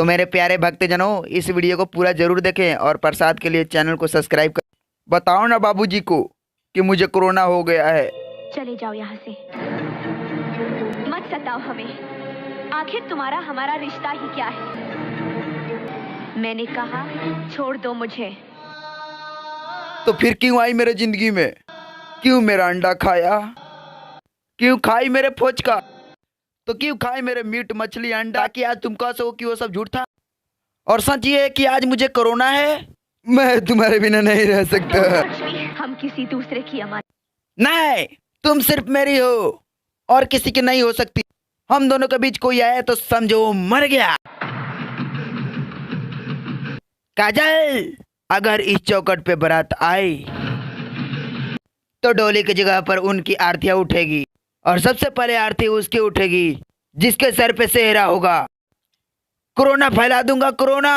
तो मेरे प्यारे भक्तजनों, इस वीडियो को पूरा जरूर देखें और प्रसाद के लिए चैनल को सब्सक्राइब कर। बताओ ना बाबूजी को कि मुझे कोरोना हो गया है। चले जाओ यहाँ से, मत सताओ हमें। आखिर तुम्हारा हमारा रिश्ता ही क्या है? मैंने कहा छोड़ दो मुझे। तो फिर क्यों आई मेरे जिंदगी में? क्यों मेरा अंडा खाया? क्यों खाई मेरे फोचका? तो क्यों खाए मेरे मीट मछली अंडा? कि आज तुम कह सको कि वो सब झूठ था। और सच ये है कि आज मुझे कोरोना है। मैं तुम्हारे बिना नहीं रह सकता। हम किसी दूसरे की अमानत नहीं, तुम सिर्फ मेरी हो और किसी की नहीं हो सकती। हम दोनों के बीच कोई आया तो समझो वो मर गया। काजल, अगर इस चौखट पे बारात आई तो डोली की जगह पर उनकी आरतियां उठेगी और सबसे पहले आरती उसकी उठेगी जिसके सर पे सेहरा होगा। कोरोना फैला दूंगा, कोरोना।